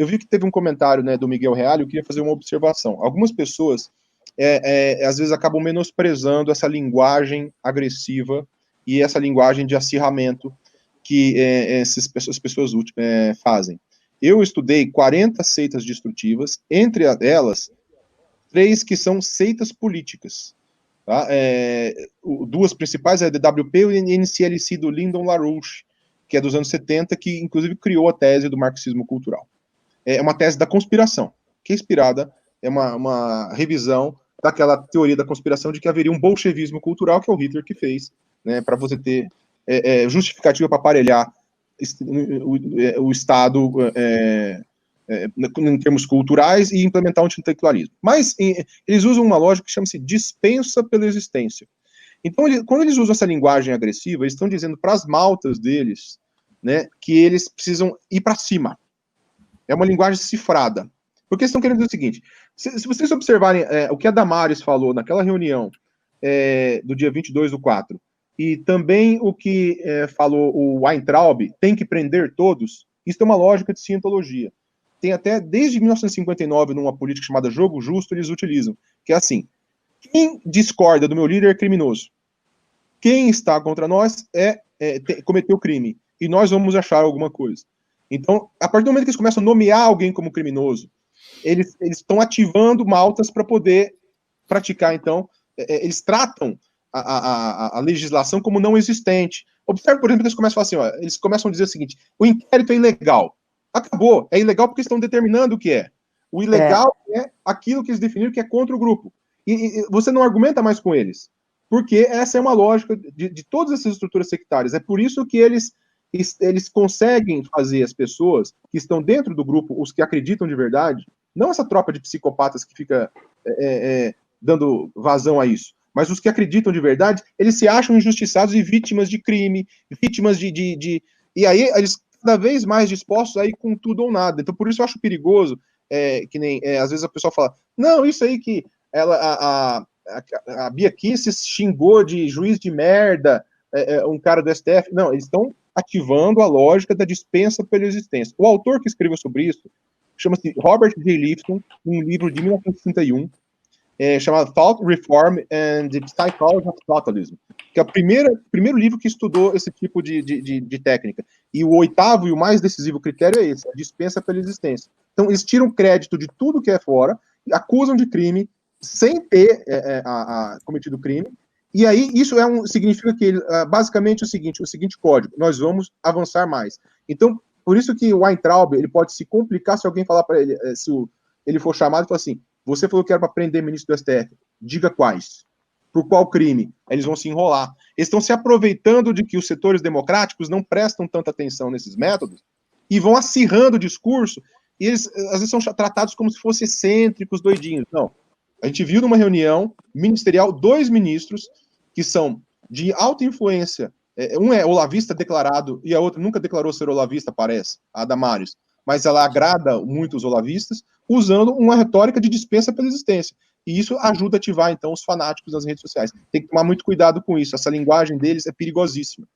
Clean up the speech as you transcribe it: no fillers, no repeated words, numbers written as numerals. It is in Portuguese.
eu vi que teve um comentário, né, do Miguel Reale, eu queria fazer uma observação. Algumas pessoas, às vezes, acabam menosprezando essa linguagem agressiva e essa linguagem de acirramento que essas pessoas fazem. Eu estudei 40 seitas destrutivas, entre elas, 3 que são seitas políticas. Tá? Duas principais é a DWP e o NCLC do Lyndon LaRouche, que é dos anos 70, que inclusive criou a tese do marxismo cultural. É uma tese da conspiração, que é inspirada, é uma revisão daquela teoria da conspiração de que haveria um bolchevismo cultural, que é o Hitler que fez, né, para você ter justificativa para aparelhar o Estado em termos culturais e implementar o anti-intelectualismo. Mas eles usam uma lógica que chama-se dispensa pela existência. Então, quando eles usam essa linguagem agressiva, eles estão dizendo para as maltas deles, né, que eles precisam ir para cima. É uma linguagem cifrada. Porque eles estão querendo dizer o seguinte, se vocês observarem o que a Damares falou naquela reunião do dia 22/4, e também o que falou o Weintraub, tem que prender todos, isso é uma lógica de cientologia. Tem até, desde 1959, numa política chamada jogo justo, eles utilizam, que é assim, quem discorda do meu líder é criminoso. Quem está contra nós cometeu crime, e nós vamos achar alguma coisa. Então, a partir do momento que eles começam a nomear alguém como criminoso, eles estão ativando maltas para poder praticar, então, eles tratam a legislação como não existente. Observe, por exemplo, que eles começam a falar assim, eles começam a dizer o seguinte, o inquérito é ilegal. Acabou, é ilegal porque estão determinando o que é. O ilegal é aquilo que eles definiram que é contra o grupo. E você não argumenta mais com eles, porque essa é uma lógica de todas essas estruturas sectárias. É por isso que eles conseguem fazer as pessoas que estão dentro do grupo, os que acreditam de verdade, não essa tropa de psicopatas que fica dando vazão a isso, mas os que acreditam de verdade, eles se acham injustiçados e vítimas de crime, vítimas e aí eles cada vez mais dispostos a ir com tudo ou nada. Então, por isso eu acho perigoso, que nem, às vezes a pessoa fala, não, isso aí que a Bia Kicis xingou de juiz de merda, um cara do STF. Não, eles estão ativando a lógica da dispensa pela existência. O autor que escreveu sobre isso chama-se Robert J. Lifton, um livro de 1961, chamado Thought Reform and the Psychology of Totalism, que é o primeiro livro que estudou esse tipo de técnica. E o 8º e o mais decisivo critério é esse, a dispensa pela existência. Então, eles tiram crédito de tudo que é fora, acusam de crime, sem ter cometido crime, e aí isso significa que basicamente o seguinte código, nós vamos avançar mais. Então, por isso que o Weintraub, ele pode se complicar se alguém falar para ele, se ele for chamado e falar assim, você falou que era para prender ministro do STF, diga quais, por qual crime, aí eles vão se enrolar. Eles estão se aproveitando de que os setores democráticos não prestam tanta atenção nesses métodos, e vão acirrando o discurso, e eles às vezes são tratados como se fossem excêntricos, doidinhos. Não. A gente viu numa reunião ministerial 2 ministros que são de alta influência. Um é olavista declarado e a outra nunca declarou ser olavista, parece, a Damares. Mas ela agrada muito os olavistas, usando uma retórica de dispensa pela existência. E isso ajuda a ativar, então, os fanáticos nas redes sociais. Tem que tomar muito cuidado com isso. Essa linguagem deles é perigosíssima.